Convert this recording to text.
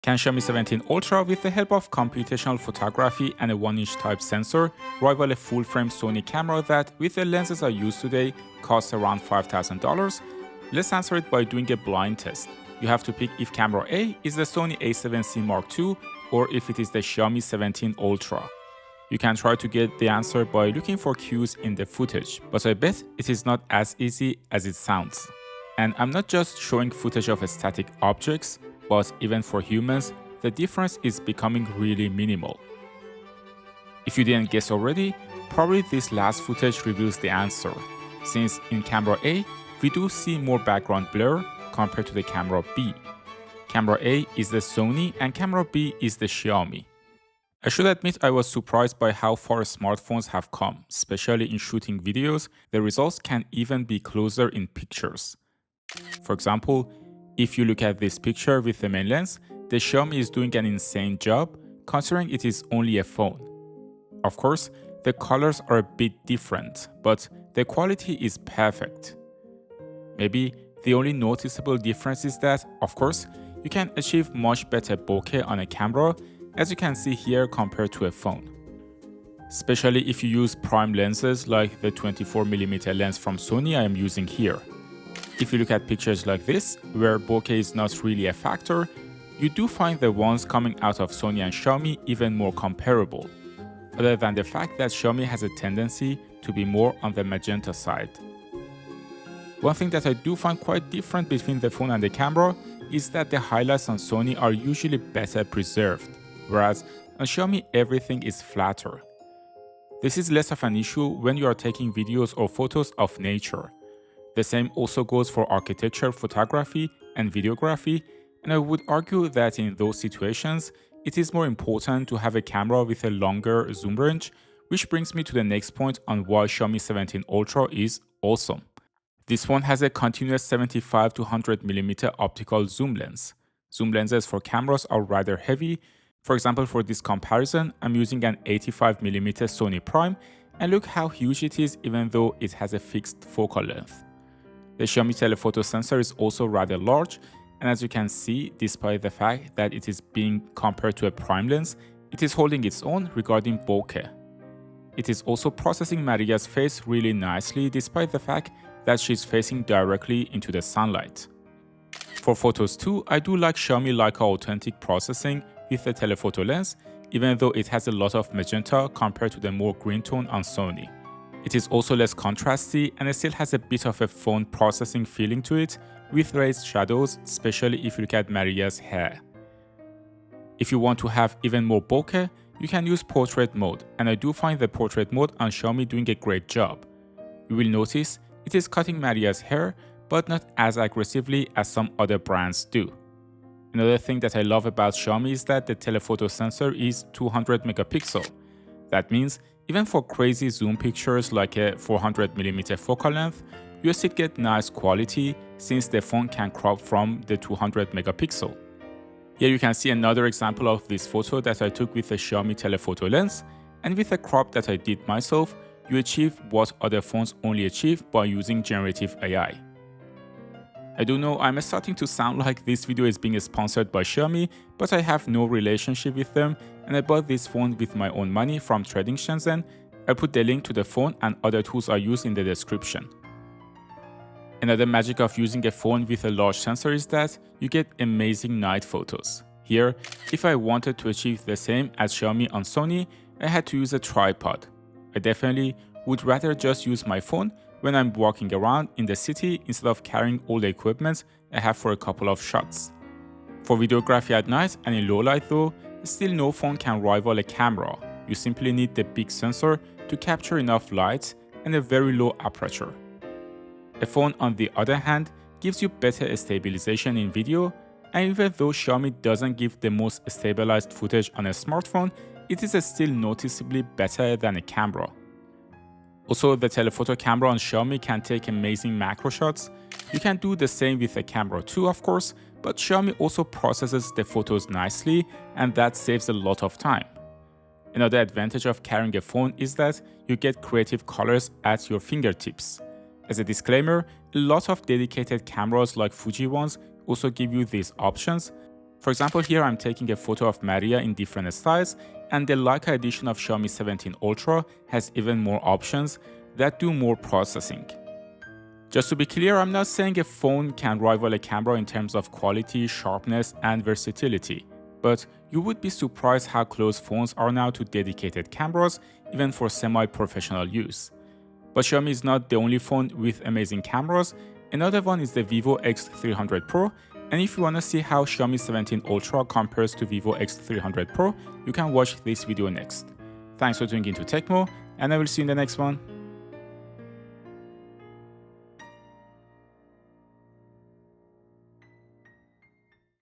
Can Xiaomi 17 Ultra, with the help of computational photography and a 1-inch type sensor, rival a full-frame Sony camera that, with the lenses I use today, costs around $5,000? Let's answer it by doing a blind test. You have to pick if camera A is the Sony a7C Mark II or if it is the Xiaomi 17 Ultra. You can try to get the answer by looking for cues in the footage, but I bet it is not as easy as it sounds. And I'm not just showing footage of static objects, but even for humans, the difference is becoming really minimal. If you didn't guess already, probably this last footage reveals the answer, since in camera A, we do see more background blur compared to the camera B. Camera A is the Sony and camera B is the Xiaomi. I should admit I was surprised by how far smartphones have come, especially in shooting videos. The results can even be closer in pictures. For example, if you look at this picture with the main lens, the Xiaomi is doing an insane job considering it is only a phone. Of course, the colors are a bit different, but the quality is perfect. Maybe the only noticeable difference is that, of course, you can achieve much better bokeh on a camera, as you can see here compared to a phone. Especially if you use prime lenses like the 24mm lens from Sony I am using here. If you look at pictures like this, where bokeh is not really a factor, you do find the ones coming out of Sony and Xiaomi even more comparable, other than the fact that Xiaomi has a tendency to be more on the magenta side. One thing that I do find quite different between the phone and the camera is that the highlights on Sony are usually better preserved, whereas on Xiaomi everything is flatter. This is less of an issue when you are taking videos or photos of nature. The same also goes for architecture photography and videography, and I would argue that in those situations, it is more important to have a camera with a longer zoom range, which brings me to the next point on why Xiaomi 17 Ultra is awesome. This one has a continuous 75 to 100mm optical zoom lens. Zoom lenses for cameras are rather heavy. For example, for this comparison, I'm using an 85mm Sony Prime, and look how huge it is even though it has a fixed focal length. The Xiaomi telephoto sensor is also rather large, and as you can see, despite the fact that it is being compared to a prime lens, it is holding its own regarding bokeh. It is also processing Maria's face really nicely despite the fact that she's facing directly into the sunlight. For photos too, I do like Xiaomi Leica Authentic processing with the telephoto lens, even though it has a lot of magenta compared to the more green tone on Sony. It is also less contrasty and it still has a bit of a phone processing feeling to it with raised shadows, especially if you look at Maria's hair. If you want to have even more bokeh, you can use portrait mode, and I do find the portrait mode on Xiaomi doing a great job. You will notice it is cutting Maria's hair, but not as aggressively as some other brands do. Another thing that I love about Xiaomi is that the telephoto sensor is 200 megapixel. That means even for crazy zoom pictures like a 400mm focal length, you still get nice quality since the phone can crop from the 200 megapixel. Here you can see another example of this photo that I took with a Xiaomi telephoto lens, and with a crop that I did myself, you achieve what other phones only achieve by using generative AI. I do know I'm starting to sound like this video is being sponsored by Xiaomi, but I have no relationship with them, and I bought this phone with my own money from Trading Shenzhen. I'll put the link to the phone and other tools I use in the description. Another magic of using a phone with a large sensor is that you get amazing night photos. Here, if I wanted to achieve the same as Xiaomi on Sony, I had to use a tripod. I definitely would rather just use my phone when I'm walking around in the city instead of carrying all the equipment I have for a couple of shots. For videography at night and in low light though, still no phone can rival a camera. You simply need the big sensor to capture enough light and a very low aperture. A phone, on the other hand, gives you better stabilization in video, and even though Xiaomi doesn't give the most stabilized footage on a smartphone, it is still noticeably better than a camera. Also, the telephoto camera on Xiaomi can take amazing macro shots. You can do the same with a camera too, of course, but Xiaomi also processes the photos nicely, and that saves a lot of time. Another advantage of carrying a phone is that you get creative colors at your fingertips. As a disclaimer, a lot of dedicated cameras like Fuji ones also give you these options, For example, here I'm taking a photo of Maria in different styles, and the Leica edition of Xiaomi 17 Ultra has even more options that do more processing. Just to be clear, I'm not saying a phone can rival a camera in terms of quality, sharpness, and versatility, but you would be surprised how close phones are now to dedicated cameras, even for semi-professional use. But Xiaomi is not the only phone with amazing cameras. Another one is the Vivo X300 Pro, and if you want to see how Xiaomi 17 Ultra compares to Vivo X300 Pro, you can watch this video next. Thanks for tuning into Tecmo, and I will see you in the next one.